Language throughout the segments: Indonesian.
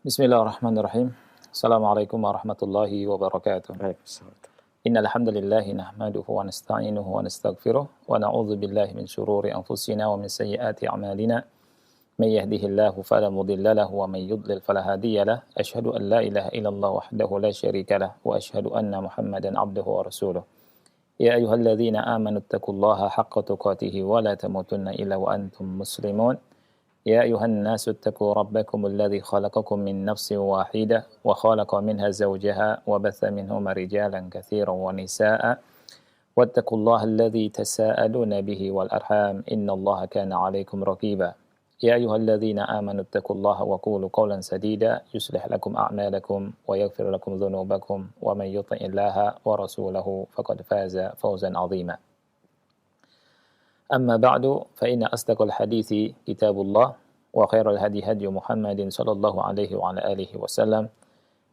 Bismillahirrahmanirrahim. Assalamualaikum warahmatullahi wabarakatuh. Waalaikumsalam. Innal hamdalillah nahmaduhu wa nasta'inuhu wa nastaghfiruh wa na'udzu billahi min shururi anfusina wa min sayyiati a'malina. May yahdihillahu fala mudilla lahu wa may yudlil fala hadiya lahu. Asyhadu an la ilaha illallah wahdahu la syarika lahu wa asyhadu anna Muhammadan 'abduhu wa rasuluh. Ya ayyuhalladzina amanu taqullaha haqqa tuqatih wa la tamutunna illa wa antum muslimun. يا أيها الناس اتقوا ربكم الذي خلقكم من نفس واحدة وخلق منها زوجها وبث منهما رجالا كثيرا ونساء واتقوا الله الذي تساءلون به والأرحام إن الله كان عليكم رقيبا يا أيها الذين آمنوا اتقوا الله وقولوا قولا سديدا يصلح لكم أعمالكم ويغفر لكم ذنوبكم ومن يطع الله ورسوله فقد فاز فوزا عظيما أما بعد فإن أصدق الحديث كتاب الله وخير الهدي هدي محمد صلى الله عليه وعلى آله وسلم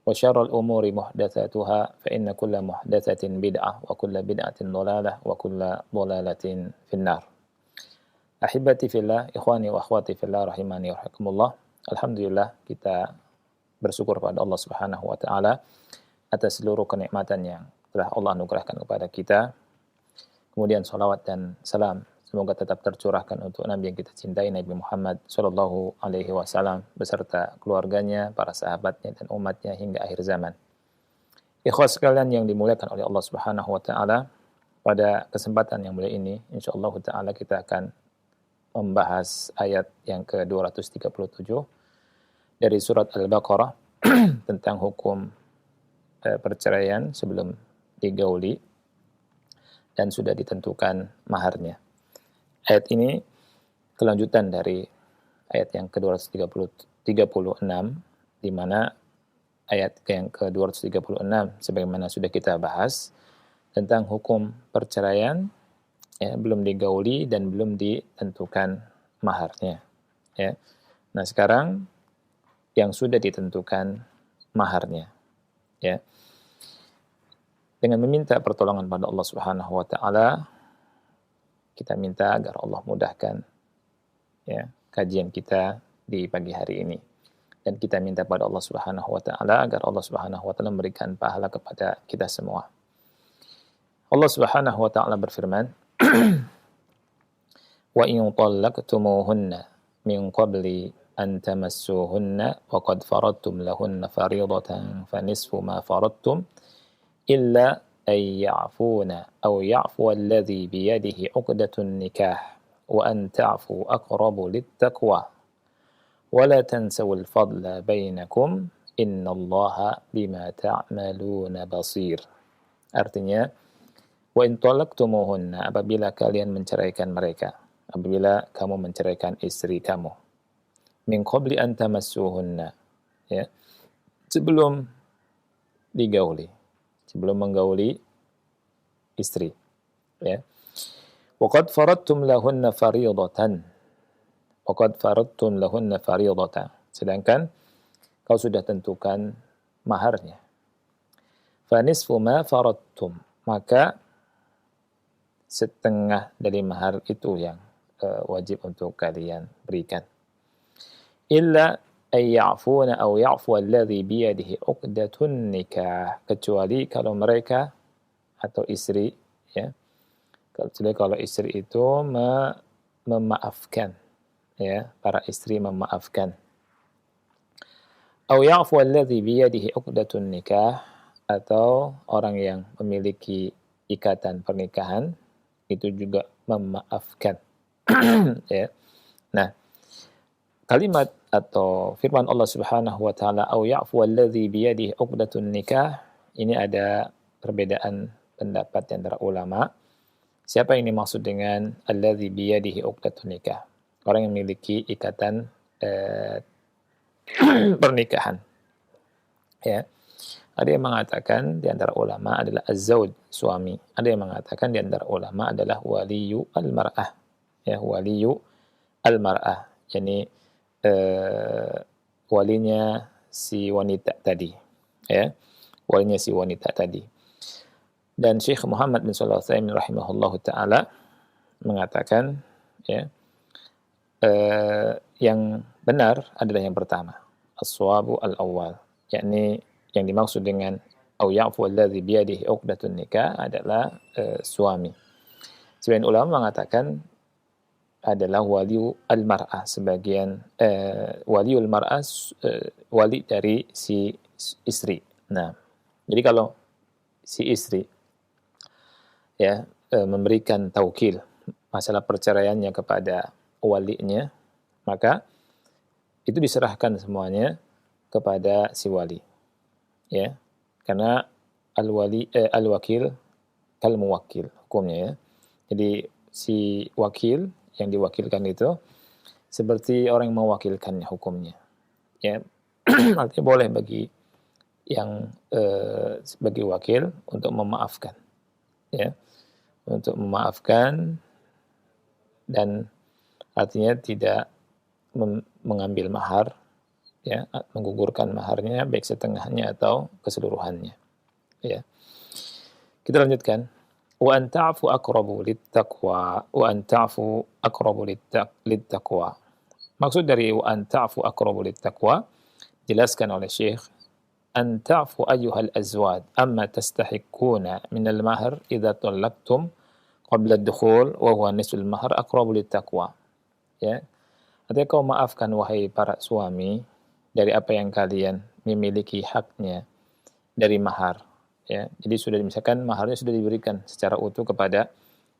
وشر الأمور محدثاتها فإن كل محدثة بدعة وكل بدعة ضلالة وكل ضلالة في النار. Ahibati fillah, ikhwani wa akhwati fillah rahimani wa rahimakumullah. Alhamdulillah kita bersyukur pada Allah Subhanahu wa taala atas seluruh kenikmatan yang telah Allah anugerahkan kepada kita. Kemudian salawat dan salam semoga tetap tercurahkan untuk Nabi yang kita cintai, Nabi Muhammad Shallallahu Alaihi Wasallam beserta keluarganya, para sahabatnya dan umatnya hingga akhir zaman. Ikhwas sekalian yang dimuliakan oleh Allah Subhanahu Wa Taala, pada kesempatan yang mulia ini, insyaallah Taala kita akan membahas ayat yang ke-237 dari surat Al-Baqarah tentang hukum perceraian sebelum digauli dan sudah ditentukan maharnya. Ayat ini kelanjutan dari ayat yang ke-236, di mana ayat yang ke-236 sebagaimana sudah kita bahas tentang hukum perceraian ya, belum digauli dan belum ditentukan maharnya. Ya. Nah sekarang yang sudah ditentukan maharnya, ya, dengan meminta pertolongan pada Allah Subhanahu Wa Taala. Kita minta agar Allah mudahkan ya, kajian kita di pagi hari ini. Dan kita minta pada Allah Subhanahu wa taala agar Allah Subhanahu wa taala memberikan pahala kepada kita semua. Allah Subhanahu wa taala berfirman, "Wa in talaqtumuhunna min qabli an tamassuhunna wa qad faradtum lahunna fariidatan fa nisfu ma faradtum illa أن يعفون أو يعفو الذي بيده عقدة النكاح وأن تعفوا أقرب للتقوى ولا تنسوا الفضل بينكم إن الله بما تعملون بصير." Artinya, wa in talaqtumuhunna, apabila kalian menceraikan mereka, apabila kamu menceraikan istri kamu, min qabli an tamassuhunna, ya, sebelum digauli, sebelum menggauli istri, ya. Waqad faradtum lahunna fariidatan. Waqad faradtum lahunna fariidatan. Sedangkan kau sudah tentukan maharnya. Fa nisfu ma faradtum. Maka setengah dari mahar itu yang wajib untuk kalian berikan. Illa ayya'funa aw ya'fu alladhi biyadihi 'uqdatun nikah, kecuali kalau mereka atau istri, ya, kecuali kalau istri itu memaafkan, ya, para istri memaafkan. Aw ya'fu alladhi biyadihi 'uqdatun nikah, atau orang yang memiliki ikatan pernikahan itu juga memaafkan. Ya. Nah, kalimat atau firman Allah Subhanahu wa taala au ya'fu alladzi biyadihi 'uqdatun nikah, ini ada perbedaan pendapat di antara ulama. Siapa yang dimaksud dengan alladzi biyadihi 'uqdatun nikah? Orang yang memiliki ikatan pernikahan. Ya. Ada yang mengatakan di antara ulama adalah az-zauj, suami. Ada yang mengatakan di antara ulama adalah waliyu al-mar'ah. Ya, waliyu al-mar'ah, yakni walinya si wanita tadi, ya, walinya si wanita tadi. Dan Syekh Muhammad bin Shalih Al-Utsaimin rahimahullahu taala mengatakan, ya, yang benar adalah yang pertama. as-shawabu al-awwal, yakni yang dimaksud dengan au ya'fu alladhi biyadihi 'uqdatun nikah adalah suami. Sebagian ulama mengatakan adalah waliu al-mar'ah, sebagian waliul mar'ah wali dari si istri. Nah, jadi kalau si istri ya memberikan taukil masalah perceraiannya kepada walinya, maka itu diserahkan semuanya kepada si wali. Ya. Karena al-wakil kal muwakkil hukumnya ya. Jadi si wakil yang diwakilkan itu seperti orang yang mewakilkannya hukumnya. Ya. Artinya boleh bagi yang sebagai wakil untuk memaafkan. Ya. Untuk memaafkan dan artinya tidak mengambil mahar, ya, menggugurkan maharnya baik setengahnya atau keseluruhannya. Ya. Kita lanjutkan. Wa an ta'fu aqrabu littaqwa wa an ta'fu aqrabu littaqwa. Maksud dari wa an ta'fu aqrabu littaqwa jelaskan oleh Syekh, an ta'fu ayyuhal azwaj amma tastahiquna min al-mahr idza talaqtum qabla ad-dukhul wa huwa nisful mahr aqrabu littaqwa. Ya. Artinya kau maafkan wahai para suami dari apa yang kalian memiliki haknya dari mahar. Ya, jadi sudah misalkan maharnya sudah diberikan secara utuh kepada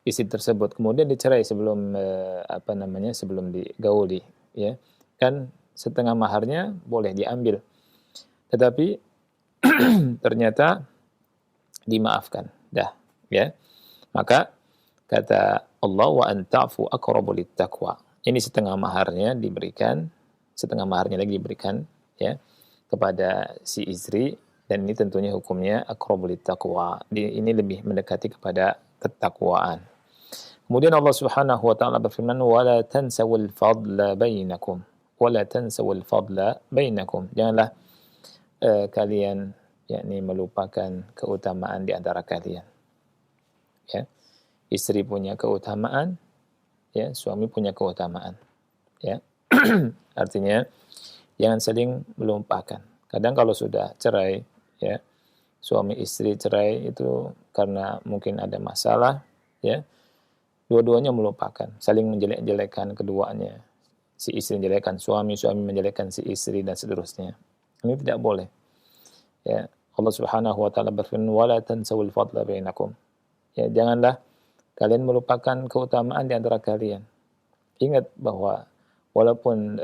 istri tersebut, kemudian dicerai sebelum sebelum digauli, ya kan setengah maharnya boleh diambil, tetapi ternyata dimaafkan, dah, ya maka kata Allah wa an ta'fu aqrabu littaqwa. Ini setengah maharnya diberikan, setengah maharnya lagi diberikan ya kepada si istri, dan ini tentunya hukumnya aqrabu littaqwa. Ini lebih mendekati kepada ketakwaan. Kemudian Allah Subhanahu wa taala berfirman wala tansawul fadla bainakum wala tansawul fadla bainakum. Janganlah kalian yakni melupakan keutamaan di antara kalian. Ya. Istri punya keutamaan, ya, suami punya keutamaan. Ya. Artinya jangan saling melupakan. Kadang kalau sudah cerai, ya, suami istri cerai itu karena mungkin ada masalah, ya. Dua-duanya melupakan, saling menjelek-jelekan keduanya. Si istri menjelekkan suami, suami menjelekkan si istri dan seterusnya. Ini tidak boleh. Ya, Allah Subhanahu wa taala berfirman wala tansawul fadla bainakum. Ya, janganlah kalian melupakan keutamaan di antara kalian. Ingat bahwa walaupun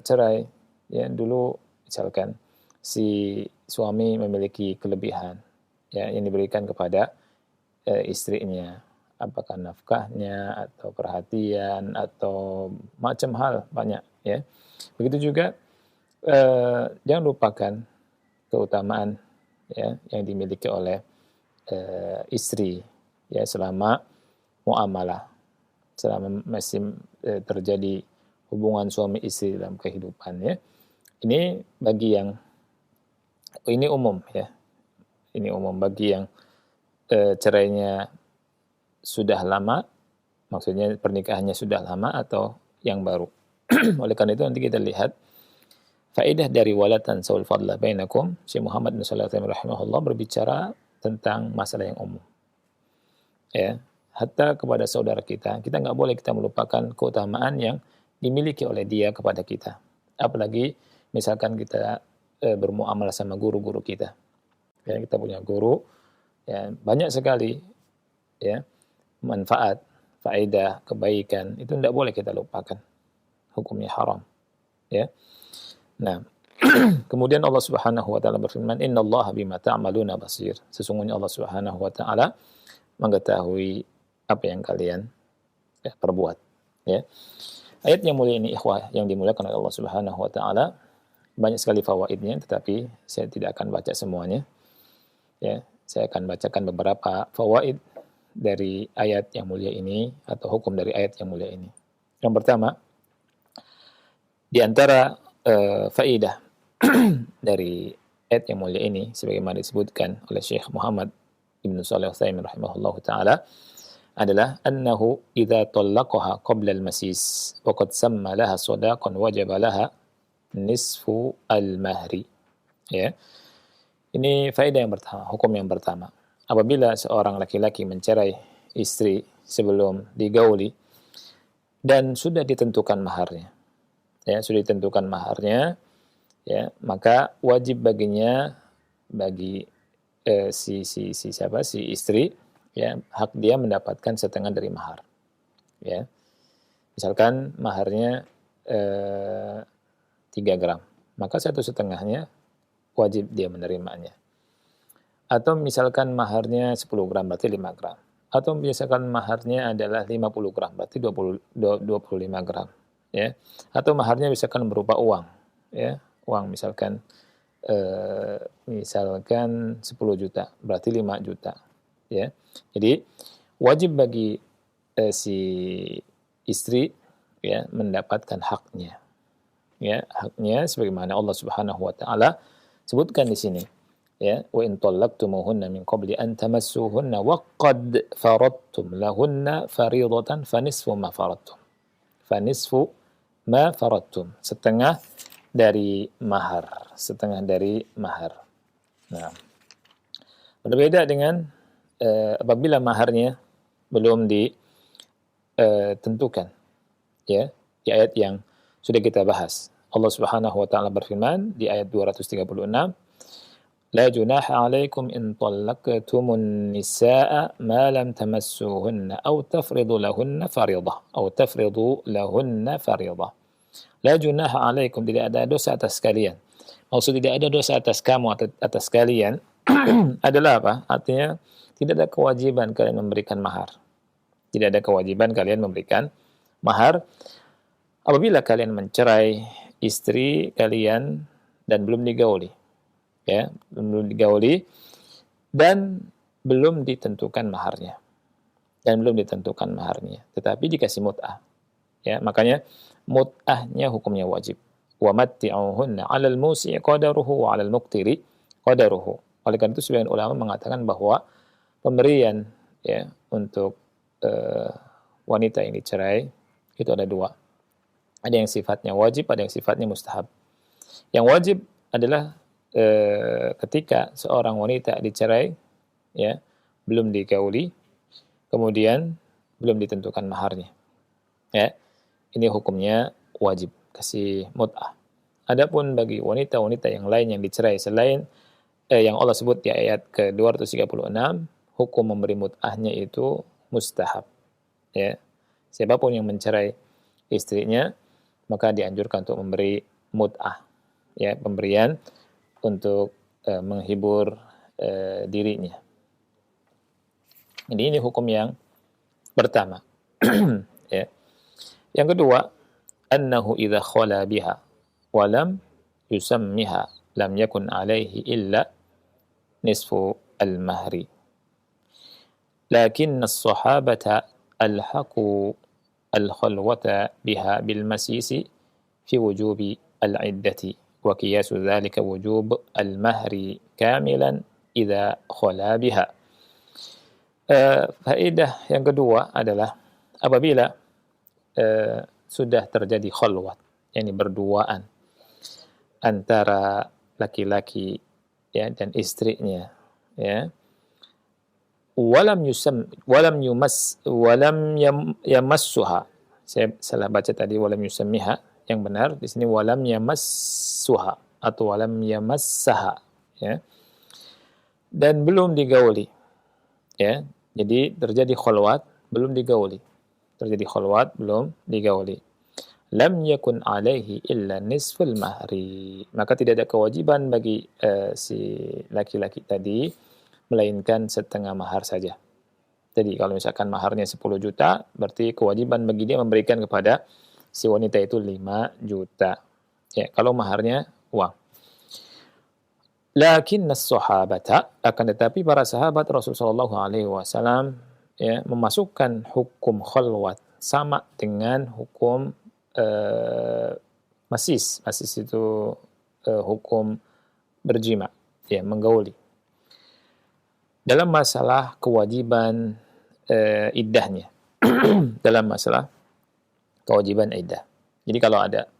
cerai, ya dulu misalkan si suami memiliki kelebihan ya yang diberikan kepada istrinya, apakah nafkahnya atau perhatian atau macam hal banyak ya. Begitu juga jangan lupakan keutamaan ya yang dimiliki oleh istri ya selama muamalah, selama masih terjadi hubungan suami istri dalam kehidupan ya. Ini bagi yang ini umum ya. Ini umum bagi yang cerainya sudah lama, maksudnya pernikahannya sudah lama atau yang baru. Oleh karena itu nanti kita lihat faedah dari wala tansawul fadla bainakum. Syekh Muhammad bin Shalih Al-Utsaimin rahimahullah berbicara tentang masalah yang umum. Ya, hatta kepada saudara kita nggak boleh kita melupakan keutamaan yang dimiliki oleh dia kepada kita. Apalagi misalkan kita bermuamalah sama guru-guru kita. Ya, kita punya guru, ya, banyak sekali ya manfaat, faedah, kebaikan, itu tidak boleh kita lupakan. Hukumnya haram. Ya. Nah, kemudian Allah Subhanahu wa taala berfirman, "Innallaha bima ta'maluna basir." Sesungguhnya Allah Subhanahu wa taala mengetahui apa yang kalian perbuat. Ya. Ayat yang mulia ini ikhwah yang dimuliakan oleh Allah Subhanahu wa taala banyak sekali fawaidnya, tetapi saya tidak akan baca semuanya. Ya, saya akan bacakan beberapa fawaid dari ayat yang mulia ini atau hukum dari ayat yang mulia ini. Yang pertama, di antara faedah dari ayat yang mulia ini sebagaimana disebutkan oleh Syekh Muhammad Ibn Shalih Al-Utsaimin rahimahullahu taala adalah annahu idza talaqaha qabla al-masis wa qad samma laha sadaqan wajaba laha nisfu al-mahri. Ya. Ini faedah yang pertama, hukum yang pertama. Apabila seorang laki-laki mencerai istri sebelum digauli dan sudah ditentukan maharnya, ya, sudah ditentukan maharnya, ya, maka wajib baginya, bagi si istri, ya, hak dia mendapatkan setengah dari mahar, ya. Misalkan maharnya 3 gram, maka 1/2-nya wajib dia menerimanya. Atau misalkan maharnya 10 gram, berarti 5 gram. Atau misalkan maharnya adalah 50 gram, berarti 25 gram. Ya. Atau maharnya misalkan berupa uang. Ya. Uang misalkan 10 juta, berarti 5 juta. Ya. Jadi wajib bagi si istri, ya, mendapatkan haknya. Ya, haknya sebagaimana Allah Subhanahu wa taala sebutkan di sini. Ya, wa in talaqtumuhunna min qabli an tamassuhunna wa qad faradtum lahunna fariidatan fanisfu ma faradtum. Fanisfu ma faradtum. Setengah dari mahar, setengah dari mahar. Nah, berbeda dengan apabila maharnya belum ditentukan. Ya, di ayat yang sudah kita bahas. Allah Subhanahu wa taala berfirman di ayat 236, لا جناح عليكم إن طلقتم النساء ما لم تمسوهن أو تفرضوا لهن فريضة. لا جناح عليكم, tidak ada dosa atas kalian. Maksud tidak ada dosa atas kamu, atas kalian adalah apa? Artinya tidak ada kewajiban kalian memberikan mahar. Tidak ada kewajiban kalian memberikan mahar apabila kalian mencerai istri kalian dan belum digauli. Ya, belum digauli dan belum ditentukan maharnya. Tetapi dikasih mut'ah. Ya, makanya mut'ahnya hukumnya wajib. Wa matti'uhunna 'alal musi'i qadaruhu wa 'alal muqtiri qadaruhu. Oleh karena itu sebagian ulama mengatakan bahwa pemberian, ya, untuk wanita yang dicerai itu ada 2. Ada yang sifatnya wajib, ada yang sifatnya mustahab. Yang wajib adalah ketika seorang wanita dicerai, ya, belum digauli, kemudian belum ditentukan maharnya, ya, ini hukumnya wajib kasih mut'ah. Adapun bagi wanita-wanita yang lain yang dicerai selain yang Allah sebut di ayat ke-236, hukum memberi mut'ahnya itu mustahab. Ya, siapapun yang mencerai istrinya maka dianjurkan untuk memberi mut'ah, ya, pemberian untuk menghibur dirinya. Jadi ini hukum yang pertama. Ya. Yang kedua, annahu idza khala biha wa lam yusammiha lam yakun alaihi illa nisfu al-mahri. Lakin as-sahabata alhaqu al-khalwata biha bil masisi fi wujubi al-iddati. وقياس ذلك وجوب المهر كاملا إذا خلا بها. Faedah yang kedua adalah apabila sudah terjadi khalwat, yakni berduaan antara laki-laki, ya, dan istrinya, ya, walam yamassuha. Saya salah baca tadi walam yusammiha. Yang benar di sini walam yamassuha atau walam yamassaha, ya. Dan belum digauli. Ya. Jadi terjadi khalwat belum digauli. Lam yakun alaihi illa nisful mahri. Maka tidak ada kewajiban bagi si laki-laki tadi melainkan setengah mahar saja. Jadi kalau misalkan maharnya 10 juta, berarti kewajiban bagi dia memberikan kepada si wanita itu 5 juta. Ya, kalau maharnya uang. Lakinnas sahabata, akan tetapi para sahabat Rasulullah SAW, ya, memasukkan hukum khalwat sama dengan hukum masis. Masis itu hukum berjima, ya, menggauli. Dalam masalah kewajiban iddahnya. Dalam masalah kewajiban iddah. Jadi kalau ada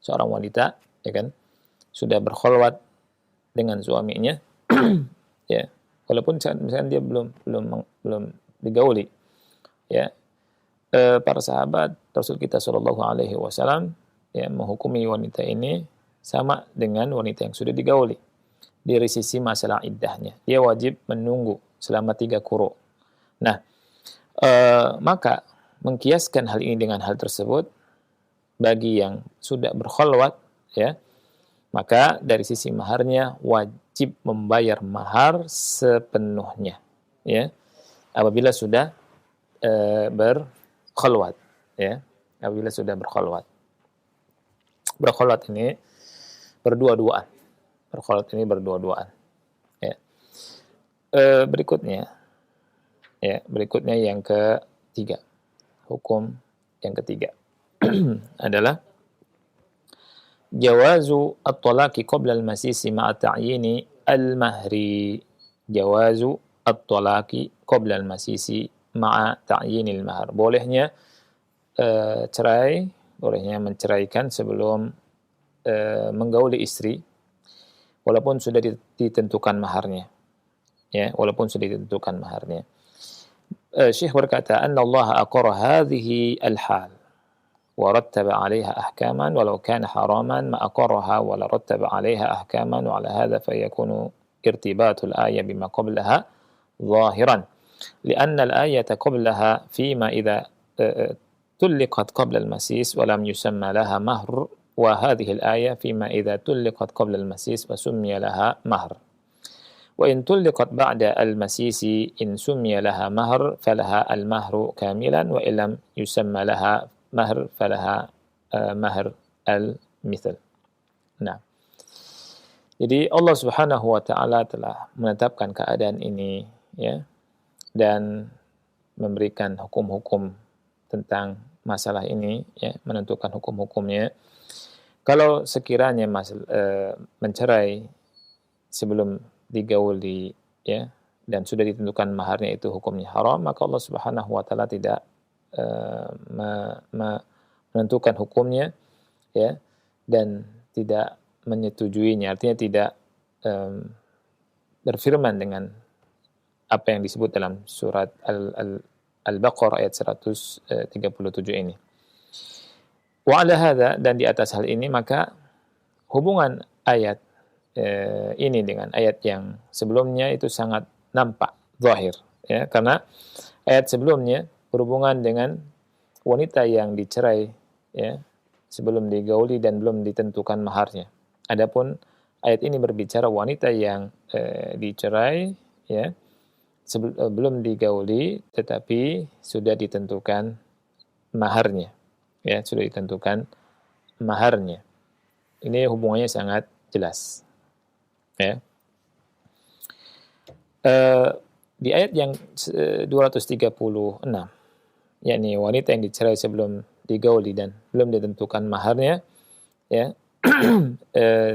seorang wanita ya kan? Sudah berkholwat dengan suaminya, ya. Walaupun misalkan dia belum digauli, ya. Para sahabat Rasul kita Shallallahu alaihi wasallam ya menghukumi wanita ini sama dengan wanita yang sudah digauli. Dari sisi masalah iddahnya, dia wajib menunggu selama 3 quru. Nah, maka mengkiaskan hal ini dengan hal tersebut bagi yang sudah berkholwat, ya, maka dari sisi maharnya wajib membayar mahar sepenuhnya, ya, apabila sudah berkholwat, ya, apabila sudah berkholwat. Berkholwat ini berdua-duaan. Berkholwat ini berdua-duaan. Ya. Berikutnya yang ketiga. Hukum yang ketiga adalah jawazu at-talaqi qabla al-masisi ma'a ta'yini al-mahri. Jawazu at-talaqi qabla al-masisi ma'a ta'yini al-mahr. Bolehnya bolehnya menceraikan sebelum menggauli istri walaupun sudah ditentukan maharnya. Ya, walaupun sudah ditentukan maharnya. Syekh berkata, "Anna Allah aqarra hadhihi al-hal wa rattaba 'alayha ahkaman walau kana haraman ma aqarraha wa la rattaba 'alayha ahkaman wa 'ala hadha fa yakunu irtibatu al-ayah bima qablaha ظاهرا لأن الآية قبلها فيما إذا طلقت قبل المسيس ولم يسمى لها مهر وهذه الآية فيما إذا طلقت قبل المسيس وسمي لها مهر وإن طلقت بعد المسيس إن سمي لها مهر فلها المهر كاملا وإن لم يسمى لها مهر فلها مهر المثل." Nah, jadi Allah Subhanahu wa taala telah menetapkan keadaan ini, ya, dan memberikan hukum-hukum tentang masalah ini, ya, menentukan hukum-hukumnya. Kalau sekiranya mencerai sebelum digauli, ya, dan sudah ditentukan maharnya itu hukumnya haram, maka Allah Subhanahu wa taala tidak menentukan hukumnya, ya, dan tidak menyetujuinya, artinya tidak berfirman dengan apa yang disebut dalam surat Al-Baqarah ayat 137 ini. Wa ala hadza, dan di atas hal ini maka hubungan ayat ini dengan ayat yang sebelumnya itu sangat nampak, zahir, ya, karena ayat sebelumnya berhubungan dengan wanita yang dicerai, ya, sebelum digauli dan belum ditentukan maharnya. Adapun ayat ini berbicara wanita yang dicerai, ya, belum digauli tetapi sudah ditentukan maharnya, ya, sudah ditentukan maharnya. Ini hubungannya sangat jelas, ya. Di ayat yang 236, yakni wanita yang dicerai sebelum digauli dan belum ditentukan maharnya, ya,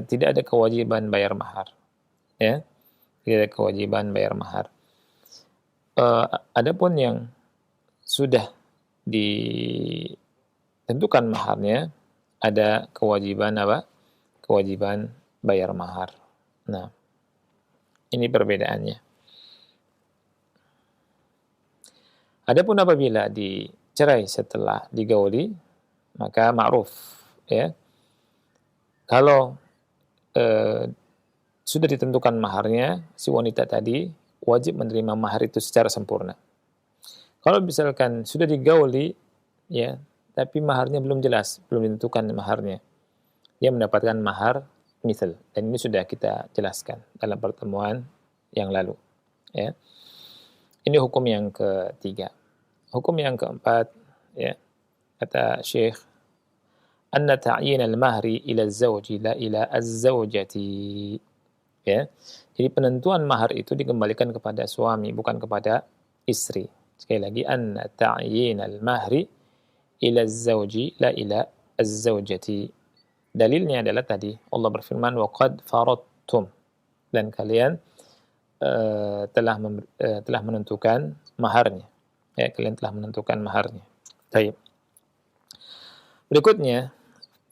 tidak ada kewajiban bayar mahar, ya, tidak ada kewajiban bayar mahar. Adapun yang sudah ditentukan maharnya ada kewajiban apa? Kewajiban bayar mahar. Nah, ini perbedaannya. Adapun apabila dicerai setelah digauli, maka ma'ruf, ya. Kalau sudah ditentukan maharnya, si wanita tadi wajib menerima mahar itu secara sempurna. Kalau misalkan sudah digauli, ya, tapi maharnya belum jelas, belum ditentukan maharnya, dia mendapatkan mahar misal, dan ini sudah kita jelaskan dalam pertemuan yang lalu, ya. Ini hukum yang ketiga. Hukum yang keempat, ya, kata Syekh, anna ta'yin al-mahri ila az-zawji la ila az-zawjati, ya. Jadi penentuan mahar itu dikembalikan kepada suami, bukan kepada istri. Sekali lagi, anna ta'yin al-mahri ila az-zawji la ila az-zawjati. Dalilnya adalah tadi Allah berfirman wa qad faradtum, dan kalian telah menentukan maharnya. Ya, kalian telah menentukan maharnya. Baik. Berikutnya,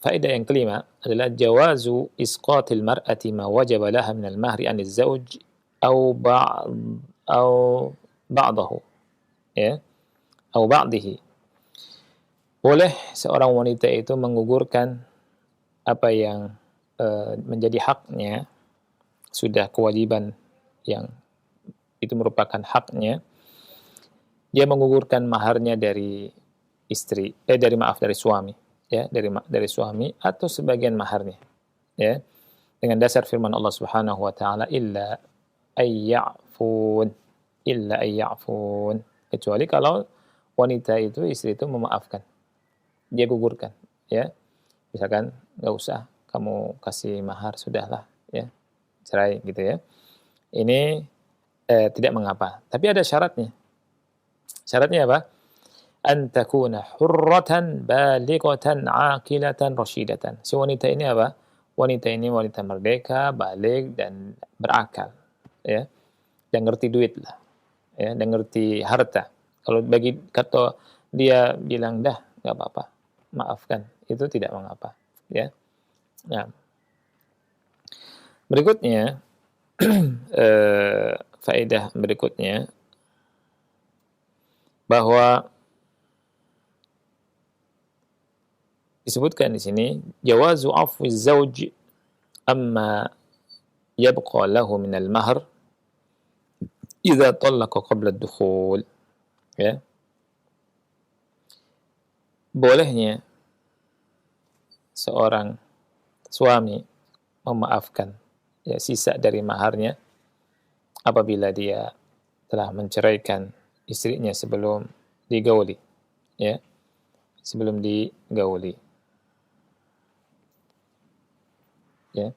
faedah yang kelima adalah jawazu isqatil mar'ati ma wajaba laha min al-mahri 'anil zawj au au ba'dahu, ya, au ba'dihi. Boleh seorang wanita itu menggugurkan apa yang menjadi haknya, sudah kewajiban yang itu merupakan haknya, dia menggugurkan maharnya dari dari suami, ya, dari suami atau sebagian maharnya, ya, dengan dasar firman Allah Subhanahu wa taala, ayya'fun illa ayya'fun, kecuali kalau wanita itu, istri itu memaafkan, dia gugurkan, ya, misalkan nggak usah kamu kasih mahar, sudahlah, ya, cerai gitu, ya, ini tidak mengapa, tapi ada syaratnya. Syaratnya apa? An takuna hurratan balighatan aqilatan rasyidatan. Si wanita ini apa? Wanita ini wanita merdeka, baligh dan berakal, ya. Dan ngerti duit lah, ya, dan ngerti harta. Kalau bagi kata dia bilang dah nggak apa-apa, maafkan, itu tidak mengapa, ya. Nah, berikutnya faedah berikutnya bahwa disebutkan di sini jawazu afwi zauj amma yabqa lahu min al-mahr idza talaqa qabla ad-dukhul, ya. Bolehnya seorang suami memaafkan, ya, sisa dari maharnya apabila dia telah menceraikan istrinya sebelum digauli, ya, sebelum digauli, ya.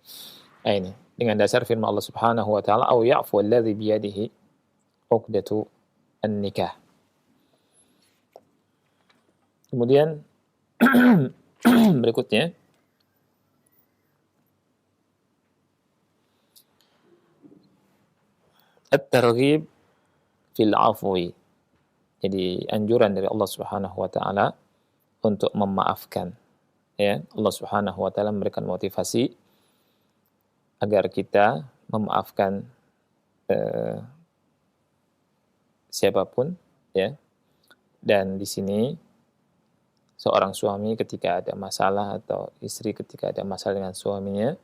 Nah, ini dengan dasar firman Allah Subhanahu wa taala, au ya'fu alladhi bi yadihi 'uqdatu an-nikah. Kemudian berikutnya at-targhib fil 'afwi. Jadi anjuran dari Allah Subhanahu wa taala untuk memaafkan, ya. Allah Subhanahu wa taala memberikan motivasi agar kita memaafkan siapapun, ya. Dan di sini seorang suami ketika ada masalah atau istri ketika ada masalah dengan suaminya,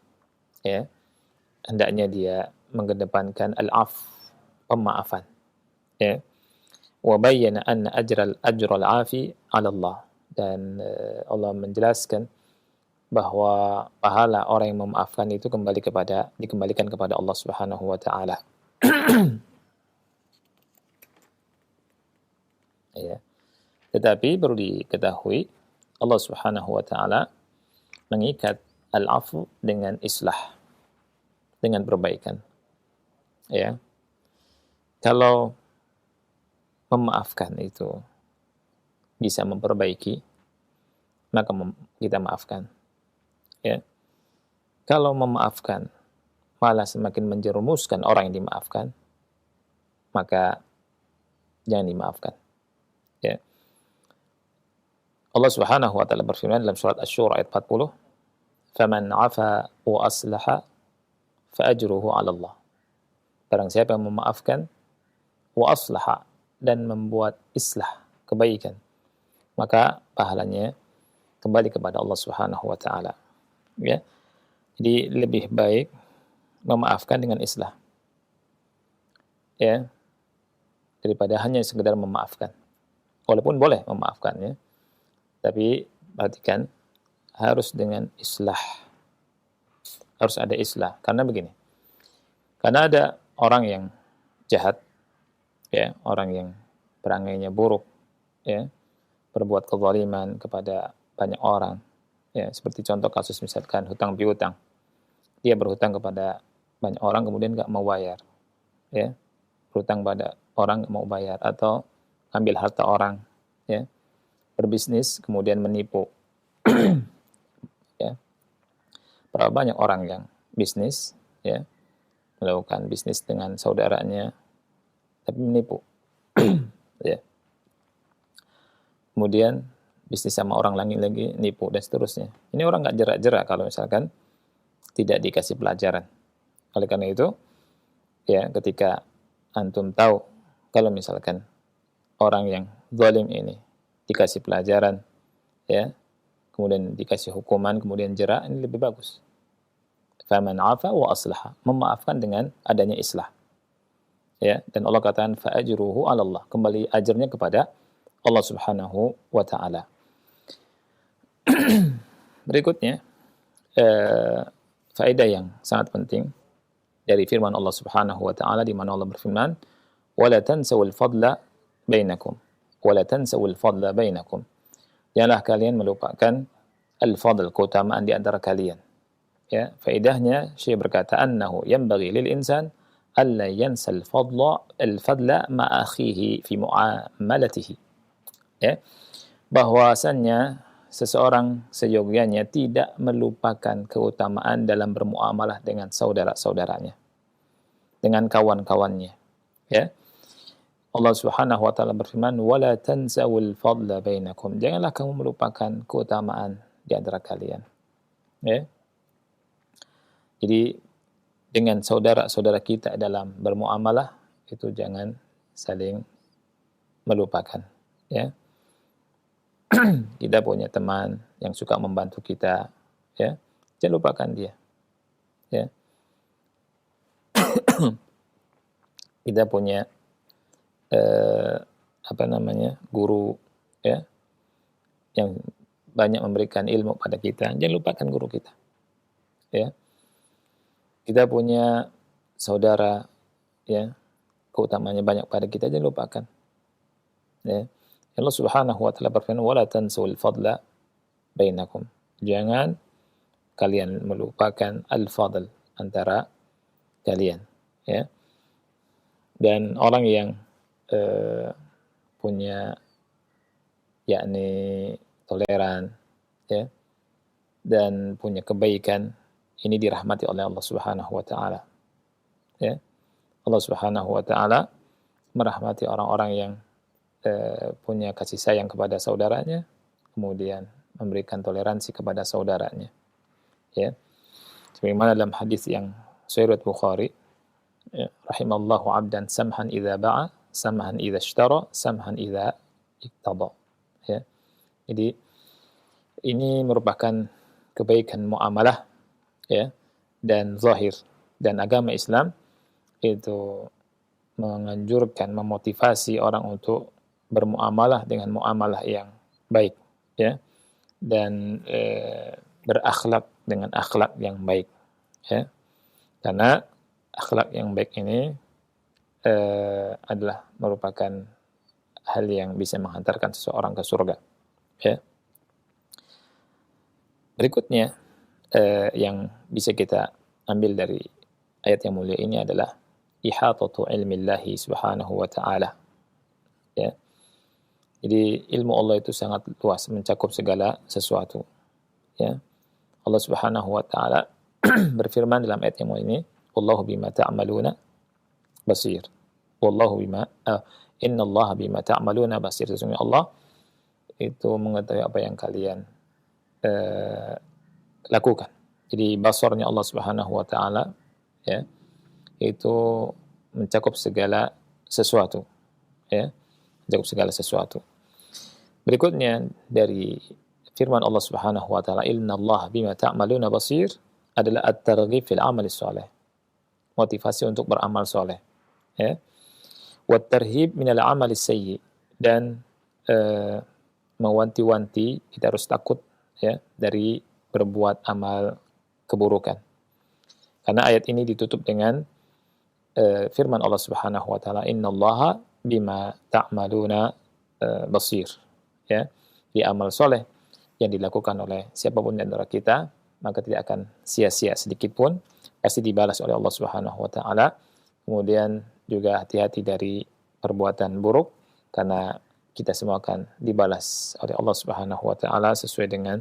ya, hendaknya dia mengedepankan al-'afw, pemaafan, ya. Wa bayyana anna ajral 'afi 'ala Allah, dan Allah menjelaskan bahwa pahala orang yang memaafkan itu dikembalikan kepada Allah Subhanahu wa taala. Ya. Tetapi perlu diketahui Allah Subhanahu wa taala mengikat al-'afw dengan islah, dengan perbaikan. Ya. Kalau memaafkan itu bisa memperbaiki, maka kita maafkan, ya. Kalau memaafkan malah semakin menjerumuskan orang yang dimaafkan, maka jangan dimaafkan, ya. Allah Subhanahu wa taala berfirman dalam surat Asy-Syura ayat 40, "Faman 'afa wa aslaha fa ajruhu 'ala Allah." Barang siapa yang memaafkan wa aslaha, dan membuat islah, kebaikan, maka pahalanya kembali kepada Allah Subhanahu wa taala, ya. Jadi lebih baik memaafkan dengan islah, ya, daripada hanya sekedar memaafkan. Walaupun boleh memaafkan, ya, tapi perhatikan harus dengan islah. Harus ada islah. Karena begini. Karena ada orang yang jahat, ya, orang yang perangainya buruk, ya, berbuat kezaliman kepada banyak orang, ya, seperti contoh kasus misalkan hutang piutang. Dia berhutang kepada banyak orang kemudian nggak mau bayar, ya, berhutang pada orang nggak mau bayar, atau ambil harta orang, ya, berbisnis kemudian menipu, ya. Berapa banyak orang yang bisnis, ya, melakukan bisnis dengan saudaranya tapi menipu, ya. Kemudian bisnis sama orang lagi nipu dan seterusnya. Ini orang nggak jerak-jerak kalau misalkan tidak dikasih pelajaran. Oleh karena itu, ya ketika antum tahu kalau misalkan orang yang zalim ini dikasih pelajaran, ya, kemudian dikasih hukuman, kemudian jerak, ini lebih bagus. Faman afa wa aslaha, memaafkan dengan adanya islah. Ya, dan Allah katakan fa ajruhu 'ala Allah, kembali ajarnya kepada Allah Subhanahu wa taala. Berikutnya, faedah yang sangat penting dari firman Allah Subhanahu wa taala di mana Allah berfirman, "Wala tansawul fadla bainakum." Wala tansawul fadla bainakum. Janganlah kalian melupakan al-fadl, keutamaan di antara kalian. Ya, faedahnya Syekh berkata annahu yanbaghi lil insan alla yansa al-fadla ma akhihi fi muamalatihi. Ya, bahwasannya seseorang seyogyanya tidak melupakan keutamaan dalam bermuamalah dengan saudara-saudaranya, dengan kawan-kawannya. Ya. Allah Subhanahu wa taala berfirman, "Wala tansawul fadla bainakum." Janganlah kamu melupakan keutamaan di antara kalian. Ya. Jadi dengan saudara-saudara kita dalam bermuamalah itu jangan saling melupakan, ya. Kita punya teman yang suka membantu kita, ya, jangan lupakan dia, ya. Kita punya guru, ya, yang banyak memberikan ilmu pada kita, jangan lupakan guru kita, ya. Kita punya saudara, ya, keutamanya banyak pada kita, jangan lupakan, ya. Allah Subhanahu wa taala berfirman, "Wala tansul fadla bainakum." Jangan kalian melupakan al-fadl antara kalian, ya. Dan orang yang punya yakni toleran, ya, dan punya kebaikan, ini dirahmati oleh Allah Subhanahu wa taala. Ya. Allah Subhanahu wa taala merahmati orang-orang yang punya kasih sayang kepada saudaranya, kemudian memberikan toleransi kepada saudaranya. Ya. Sebagaimana dalam hadis yang Sahih Bukhari, ya, rahimallahu 'abdan samhan idza ba'a, samhan idza ishtara, samhan idza iqtada. Ya. Jadi ini merupakan kebaikan muamalah, ya, dan zahir, dan agama Islam itu menganjurkan, memotivasi orang untuk bermuamalah dengan muamalah yang baik, ya, dan berakhlak dengan akhlak yang baik, ya, karena akhlak yang baik ini adalah merupakan hal yang bisa menghantarkan seseorang ke surga, ya. Berikutnya yang bisa kita ambil dari ayat yang mulia ini adalah ihatatu ilmillahi subhanahu wa ta'ala, ya. Jadi ilmu Allah itu sangat luas, mencakup segala sesuatu, ya. Allah Subhanahu wa taala berfirman dalam ayat yang mulia ini, "Wallahu bima ta'maluna basir." Wallahu bima innallaha bima ta'maluna basir. Sesungguhnya Allah itu mengetahui apa yang kalian lakukan. Jadi basarnya Allah Subhanahu wa taala, ya, itu mencakup segala sesuatu, ya, mencakup segala sesuatu. Berikutnya dari firman Allah Subhanahu wa taala, "Innallaha bima ta'maluna basir," adalah at-targhib fil amali shalih. Motivasi untuk beramal soleh, ya. Wa tarhib minal amali sayyi, dan mewanti-wanti kita harus takut, ya, dari berbuat amal keburukan. Karena ayat ini ditutup dengan firman Allah Subhanahu wa taala, "Innallaha bima ta'maluna basir." Ya, di amal soleh yang dilakukan oleh siapapun di antara kita, maka tidak akan sia-sia sedikit pun, pasti dibalas oleh Allah Subhanahu wa taala. Kemudian juga hati-hati dari perbuatan buruk, karena kita semua akan dibalas oleh Allah Subhanahu wa taala sesuai dengan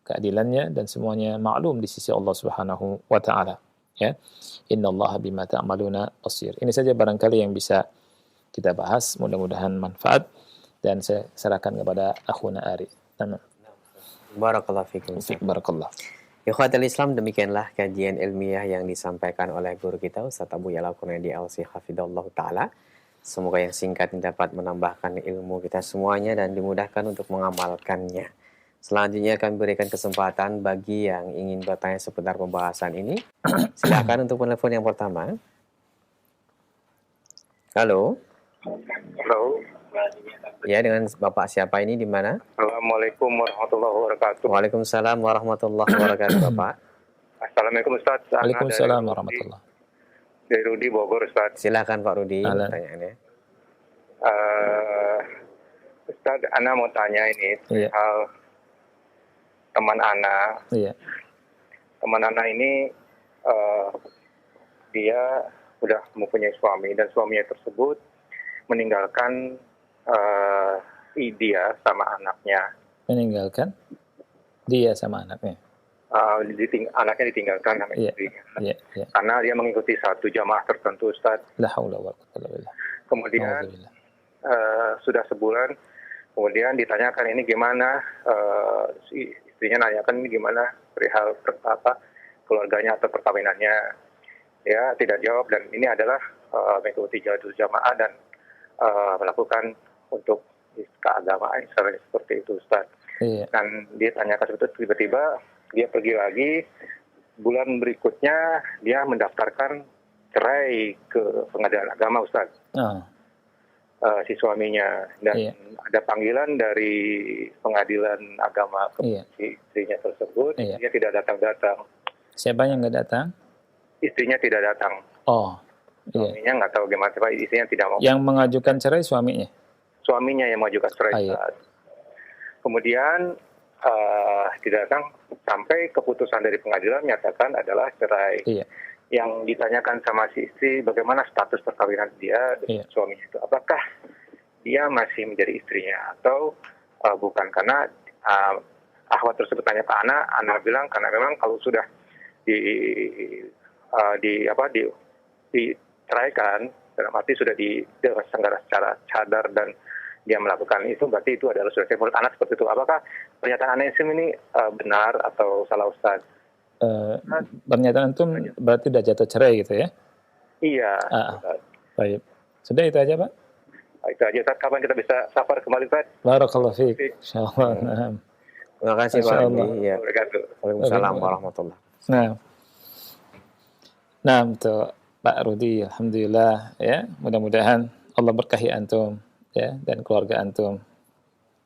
keadilannya, dan semuanya maklum di sisi Allah Subhanahu wa taala, ya. Innallaha bima ta'maluna basir. Ini saja barangkali yang bisa kita bahas, mudah-mudahan manfaat. dan saya serahkan kepada akhuna Ari. Barakallahu fikum. Barakallah. Ikhwatul Islam, demikianlah kajian ilmiah yang disampaikan oleh guru kita Ustaz Abu Ya'la Al-Qurnaidi Al-Si hafidhallahu taala. Semoga yang singkat ini dapat menambahkan ilmu kita semuanya dan dimudahkan untuk mengamalkannya. Selanjutnya kami berikan kesempatan bagi yang ingin bertanya seputar pembahasan ini. Silakan untuk penelpon yang pertama. Halo. Halo. Ya, dengan Bapak siapa ini di mana? Assalamualaikum warahmatullahi wabarakatuh. Waalaikumsalam warahmatullahi wabarakatuh, Bapak. Assalamualaikum Ustaz. Waalaikumsalam warahmatullahi. Dari Rudi Bogor, Ustaz. Silakan Pak Rudi pertanyaannya. Ustaz, Ana mau tanya ini hal teman Ana. Iya. Teman Ana ini dia sudah mempunyai suami dan suaminya tersebut meninggalkan dia sama anaknya. Meninggalkan dia sama anaknya. Anaknya ditinggalkan sama istrinya. Iya. Karena dia mengikuti satu jamaah tertentu, Ustaz. La haula wala quwwata illa billah. Kemudian sudah sebulan, kemudian ditanyakan ini gimana, istrinya nanyakan ini gimana perihal keluarganya atau perkawinannya. Ya, tidak jawab, dan ini adalah mengikuti jamaah dan melakukan untuk keagamaan seperti itu, Ustaz. Iya. Dan dia tanyakan seperti itu, tiba-tiba dia pergi lagi, bulan berikutnya dia mendaftarkan cerai ke pengadilan agama, Ustaz. Si suaminya, dan ada panggilan dari pengadilan agama ke si istrinya tersebut. Dia tidak datang-datang. Siapa yang nggak datang? Istrinya tidak datang. Suaminya nggak tahu gimana, Pak. Istrinya tidak mau. Yang mengajukan cerai suaminya? Suaminya yang mengajukan cerai. Kemudian tidak datang sampai keputusan dari pengadilan menyatakan adalah cerai. Yang ditanyakan sama si istri, bagaimana status perkawinan dia dengan suaminya itu? Apakah dia masih menjadi istrinya atau bukan? Karena akhwat tersebut tanya ke Ana bilang karena memang kalau sudah diceraikan, dalam arti sudah disenggara secara cadar dan dia melakukan itu, berarti itu adalah sudah. Menurut anak seperti itu. Apakah pernyataan Ana ini benar atau salah, Ustaz? Pernyataan itu berarti sudah jatuh cerai gitu ya? Iya. Baik. Sudah itu aja, Pak? Itu aja, Ustaz. Kapan kita bisa safar kembali, Ustaz? Barakallahu fiik. Insyaallah. Terima kasih, Pak Rudi. Ya. Waalaikumsalam warahmatullahi wabarakatuh. Nah, untuk Pak Rudi, alhamdulillah ya, mudah-mudahan Allah berkahi antum ya dan keluarga antum.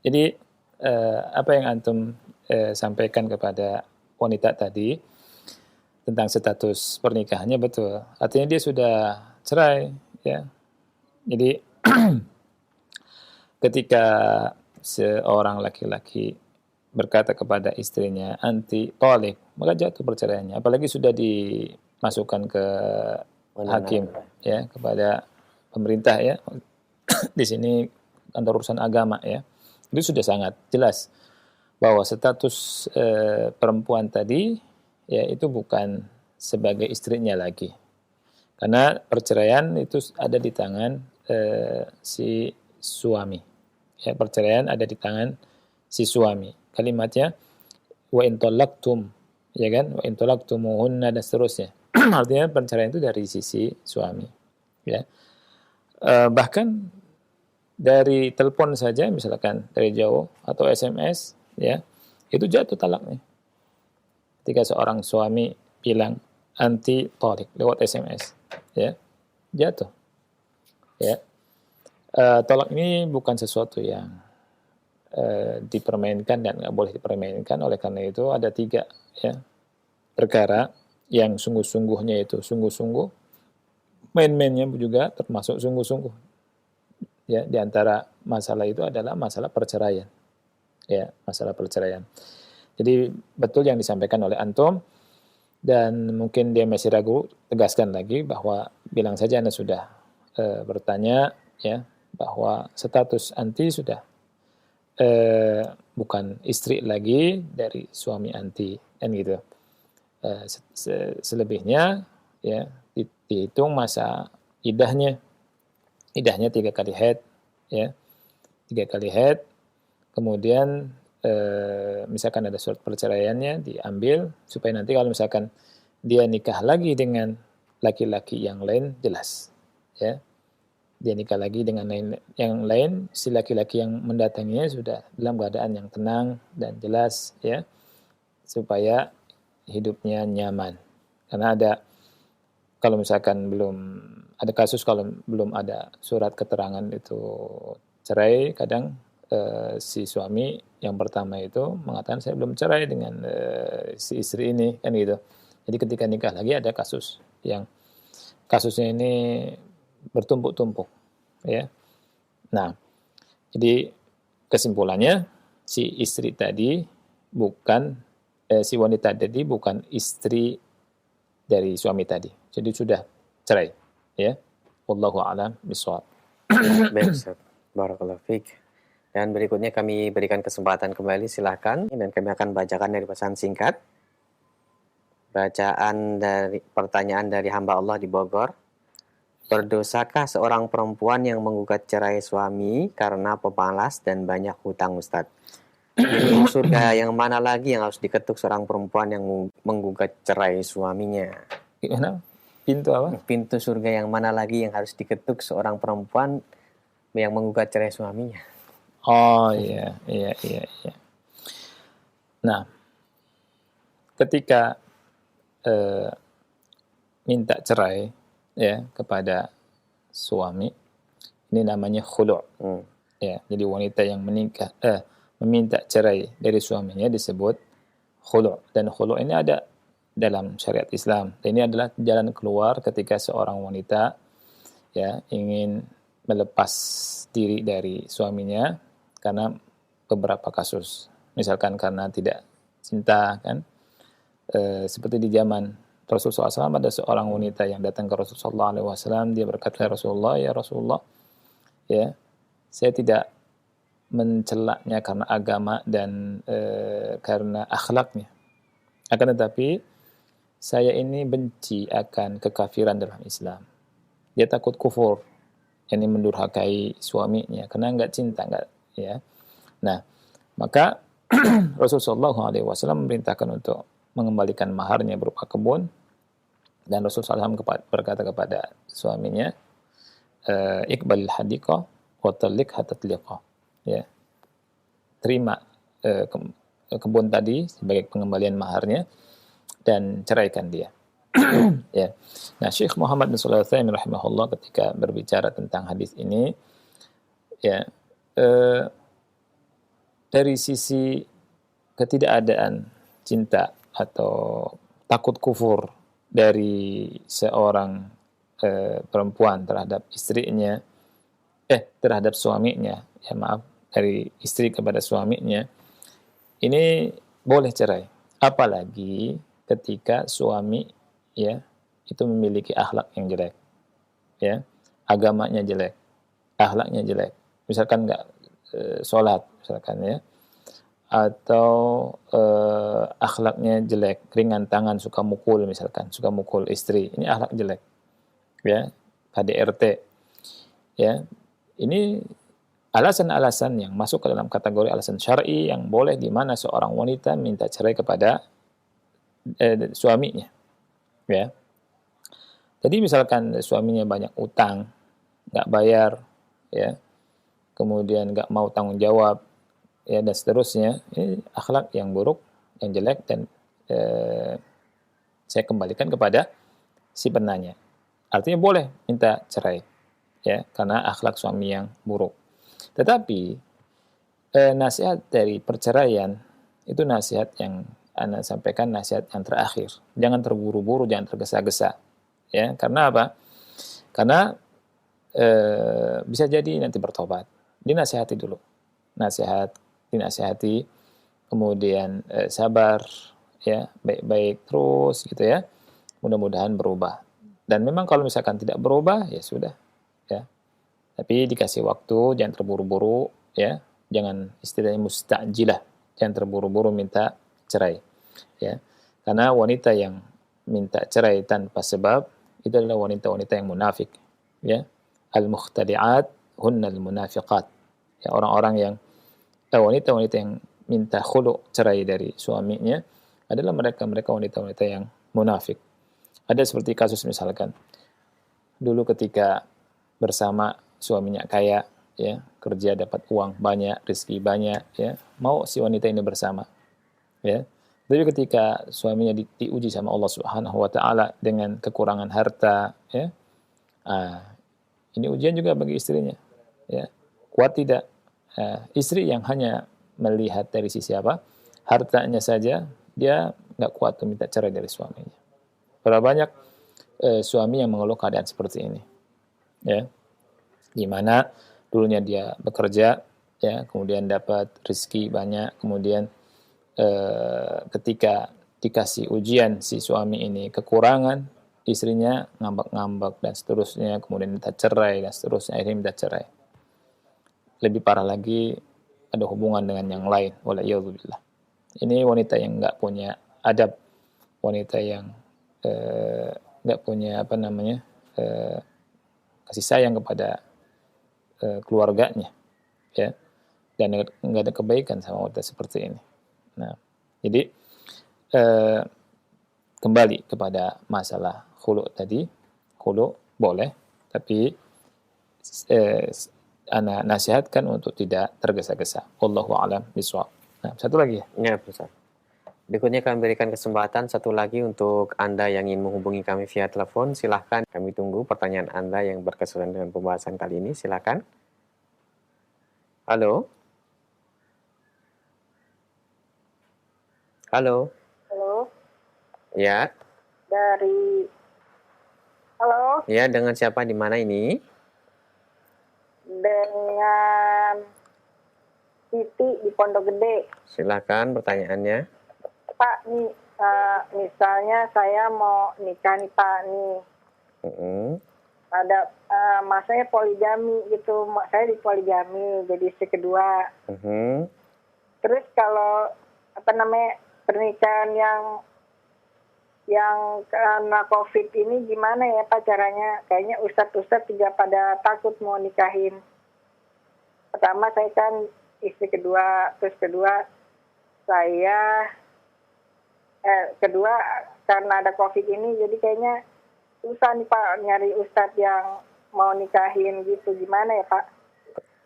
Jadi apa yang antum sampaikan kepada wanita tadi tentang status pernikahannya betul. Artinya dia sudah cerai ya. Jadi ketika seorang laki-laki berkata kepada istrinya anti thalik, maka jatuh perceraiannya. Apalagi sudah dimasukkan ke hakim ya, kepada pemerintah ya. Di sini kantor urusan agama ya. Itu sudah sangat jelas bahwa status perempuan tadi ya itu bukan sebagai istrinya lagi. Karena perceraian itu ada di tangan si suami. Ya, perceraian ada di tangan si suami. Kalimatnya wa in talaqtum, ya kan? Wa in talaqtumuhunna dan seterusnya. Artinya perceraian itu dari sisi suami. Ya. Bahkan dari telepon saja misalkan dari jauh atau SMS ya, itu jatuh talaknya. Ketika seorang suami bilang anti thalik lewat SMS ya, jatuh. Ya. Talak ini bukan sesuatu yang dipermainkan dan nggak boleh dipermainkan. Oleh karena itu ada 3 ya perkara yang sungguh-sungguhnya itu sungguh-sungguh, main-mainnya juga termasuk sungguh-sungguh. Ya, di antara masalah itu adalah masalah perceraian. Ya, masalah perceraian. Jadi betul yang disampaikan oleh antum, dan mungkin dia masih ragu, tegaskan lagi bahwa bilang saja Anda sudah bertanya ya bahwa status anti sudah bukan istri lagi dari suami anti, kan gitu. Selebihnya ya dihitung masa idahnya 3 kali haid ya. 3 kali haid, kemudian misalkan ada surat perceraiannya diambil supaya nanti kalau misalkan dia nikah lagi dengan laki-laki yang lain jelas, ya. Dia nikah lagi dengan yang lain, si laki-laki yang mendatanginya sudah dalam keadaan yang tenang dan jelas, ya, supaya hidupnya nyaman. Karena ada kalau misalkan belum ada kasus kalau belum ada surat keterangan itu cerai, kadang si suami yang pertama itu mengatakan saya belum cerai dengan si istri ini, kan gitu. Jadi ketika nikah lagi ada kasus yang kasusnya ini bertumpuk-tumpuk, ya. Nah, jadi kesimpulannya si istri tadi bukan si wanita tadi bukan istri dari suami tadi. Jadi sudah cerai, ya. Wallahu a'lam bishawab. Baik, Ustaz. Barakallahu fiik. Dan berikutnya kami berikan kesempatan kembali, silahkan. Dan kami akan bacakan dari pesan singkat. Bacaan dari pertanyaan dari hamba Allah di Bogor. Berdosakah seorang perempuan yang menggugat cerai suami karena pemalas dan banyak hutang, Ustaz? Pintu surga yang mana lagi yang harus diketuk seorang perempuan yang menggugat cerai suaminya? Gimana? Pintu apa? Pintu surga yang mana lagi yang harus diketuk seorang perempuan yang menggugat cerai suaminya? Oh iya. Nah, ketika minta cerai ya kepada suami, ini namanya khulu'. Ya, jadi wanita yang meminta cerai dari suaminya disebut khulu', dan khulu' ini ada dalam syariat Islam. Dan ini adalah jalan keluar ketika seorang wanita ya ingin melepas diri dari suaminya karena beberapa kasus. Misalkan karena tidak cinta, kan? Seperti di zaman Rasulullah SAW ada seorang wanita yang datang ke Rasulullah SAW, dia berkata, ya Rasulullah, ya, saya tidak mencelaknya karena agama dan karena akhlaknya. Akan tetapi saya ini benci akan kekafiran dalam Islam. Dia takut kufur, ini mendurhakai suaminya karena enggak cinta, enggak, ya. Nah, maka Rasulullah SAW memerintahkan untuk mengembalikan maharnya berupa kebun, dan Rasulullah SAW berkata kepada suaminya, Iqbalil hadiqah wa talliq hatta tliqah. Ya. Terima kebun tadi sebagai pengembalian maharnya dan ceraikan dia. Ya. Nah, Syekh Muhammad bin Shalih Al-Utsaimin rahimahullah ketika berbicara tentang hadis ini, ya, dari sisi ketidakadaan cinta atau takut kufur dari seorang perempuan terhadap istrinya, terhadap suaminya, ya maaf, dari istri kepada suaminya, ini boleh cerai. Apalagi ketika suami ya itu memiliki akhlak yang jelek, ya, agamanya jelek, akhlaknya jelek, misalkan enggak sholat, misalkan, ya, atau akhlaknya jelek, ringan tangan, suka mukul, misalkan suka mukul istri, ini akhlak jelek, ya, KDRT, ya, ini alasan-alasan yang masuk ke dalam kategori alasan syar'i yang boleh di mana seorang wanita minta cerai kepada suaminya, ya. Jadi misalkan suaminya banyak utang, nggak bayar, ya, kemudian nggak mau tanggung jawab, ya, dan seterusnya, ini akhlak yang buruk, yang jelek, dan saya kembalikan kepada si penanya. Artinya boleh minta cerai, ya, karena akhlak suami yang buruk. Tetapi nasihat dari perceraian itu nasihat yang Anda sampaikan, nasihat yang terakhir. Jangan terburu-buru, jangan tergesa-gesa, ya. Karena apa? Karena bisa jadi nanti bertobat. Dinasihati dulu, dinasihati, kemudian sabar, ya, baik-baik terus, gitu ya. Mudah-mudahan berubah. Dan memang kalau misalkan tidak berubah, ya sudah, ya. Tapi dikasih waktu, jangan terburu-buru, ya. Jangan istilahnya mustajilah, jangan terburu-buru minta cerai, ya. Karena wanita yang minta cerai tanpa sebab itu adalah wanita-wanita yang munafik, ya. Al-mukhtadi'at hunnal munafiqat, Ya, orang-orang yang wanita-wanita yang minta khulu, cerai dari suaminya adalah mereka-mereka wanita-wanita yang munafik. Ada seperti kasus misalkan dulu ketika bersama suaminya kaya, ya, kerja dapat uang banyak, rezeki banyak, ya, mau si wanita ini bersama, ya. Tapi ketika suaminya diuji sama Allah Subhanahu wa taala dengan kekurangan harta, ya. Ini ujian juga bagi istrinya, ya. Kuat tidak? Istri yang hanya melihat dari sisi apa? Hartanya saja, dia nggak kuat untuk minta cerai dari suaminya. Berapa banyak suami yang mengeluh keadaan seperti ini, ya, di mana dulunya dia bekerja, ya, kemudian dapat rezeki banyak, kemudian ketika dikasih ujian si suami ini kekurangan, istrinya ngambek-ngambek dan seterusnya, kemudian minta cerai dan seterusnya, akhirnya minta cerai. Lebih parah lagi, ada hubungan dengan yang lain, wala'iyadzubillah. Ini wanita yang nggak punya adab, wanita yang nggak punya kasih sayang kepada keluarganya, ya, dan nggak ada kebaikan sama wanita seperti ini. Nah, jadi kembali kepada masalah khulu tadi, khulu boleh, tapi ana nasihatkan untuk tidak tergesa-gesa. Wallahu a'lam bishawab. Nah, satu lagi ya. Ya, Ustaz. Berikutnya kami berikan kesempatan satu lagi untuk Anda yang ingin menghubungi kami via telepon. Silahkan, kami tunggu pertanyaan Anda yang berkesudahan dengan pembahasan kali ini. Silahkan. Halo? Halo? Halo, Ya. halo, Ya, dengan siapa di mana ini? dengan Siti di Pondok Gede. Silahkan pertanyaannya. Pak, nih, misalnya saya mau nikah nih Pak, nih. Ada masanya poligami gitu, saya di poligami, jadi istri kedua. Terus kalau pernikahan yang karena COVID ini gimana ya Pak caranya? Kayaknya ustadz juga pada takut mau nikahin. Pertama saya kan istri kedua, terus kedua karena ada COVID ini, jadi kayaknya susah nih Pak nyari ustadz yang mau nikahin gitu. Gimana ya Pak?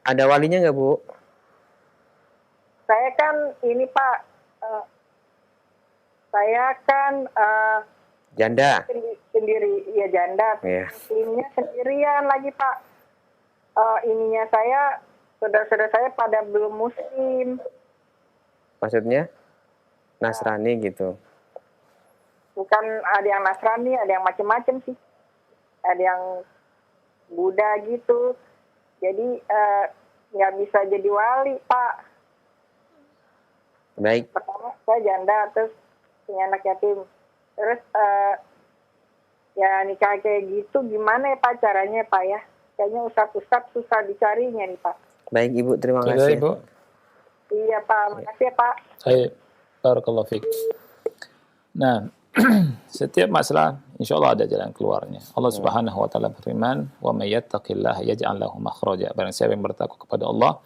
Ada walinya nggak, Bu? Saya kan ini Pak, saya kan janda. Sendiri, ya janda. Yeah. Ininya sendirian lagi Pak. Ininya saya, saudara-saudara saya pada belum muslim. Maksudnya? Nasrani gitu? Bukan, ada yang Nasrani, ada yang macam-macam sih. Ada yang Buddha gitu. Jadi nggak bisa jadi wali Pak. Baik. Pertama saya janda, terus punya anak yatim. Terus ya nikah kayak gitu gimana ya Pak caranya Pak ya? Kayaknya ustadz susah dicarinya nih Pak. Baik Ibu, terima kasih. Ibu. Iya Pak, makasih ya Pak. Baik, barakallahu fiik. Nah, setiap masalah insya Allah ada jalan keluarnya. Allah Subhanahu wa taala berfirman, "Wa may yattaqillaha yaj'al lahu makhraja." Barang siapa yang bertakwa kepada Allah,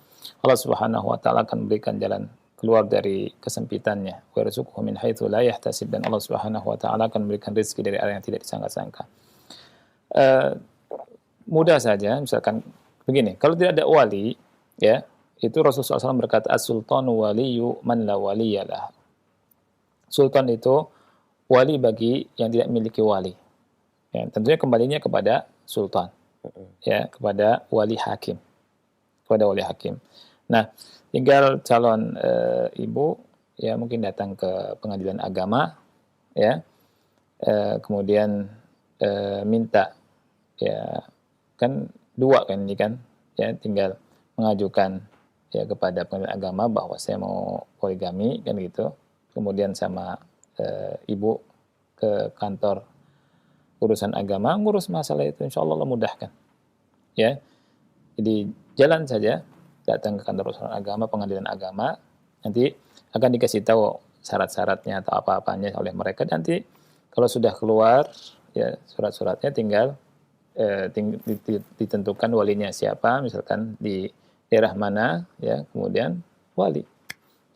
Allah Subhanahu wa taala akan berikan jalan keluar dari kesempitannya. Wa yarzuquhu min haitsu la yahtasib, dan Allah Subhanahu wa taala akan memberikan rezeki dari arah yang tidak disangka-sangka. Mudah saja, misalkan begini, kalau tidak ada wali, ya, itu Rasulullah SAW berkata, as-sultanu waliyu man la waliyalah. Sultan itu wali bagi yang tidak memiliki wali. Ya, tentunya kembalinya kepada sultan, ya, kepada wali hakim, Nah, tinggal calon ibu, ya, mungkin datang ke pengadilan agama, ya, kemudian minta, ya, kan dua kan ini kan, ya, tinggal mengajukan ya kepada pengadilan agama bahwa saya mau poligami kan gitu, kemudian sama ibu ke kantor urusan agama ngurus masalah itu, insya Allah mudahkan, ya. Jadi jalan saja, datang ke kantor urusan agama, pengadilan agama, nanti akan dikasih tahu syarat-syaratnya atau apa-apanya oleh mereka. Nanti kalau sudah keluar ya surat-suratnya, tinggal ditentukan walinya siapa, misalkan daerah mana, ya, kemudian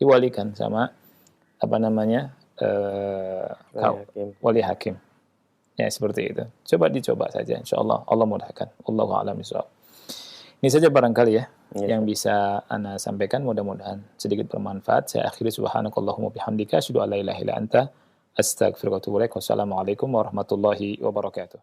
diwalikan sama wali hakim. Ya, seperti itu. Dicoba saja, insyaallah Allah mudahkan. Wallahu a'lam bishawab. Ini saja barangkali ya yang bisa Ana sampaikan, mudah-mudahan sedikit bermanfaat. Saya akhiri, subhanakallahumma bihamdika asyhadu an la ilaha illa anta astaghfiruka wa atubu ilaik. Wassalamualaikum warahmatullahi wabarakatuh.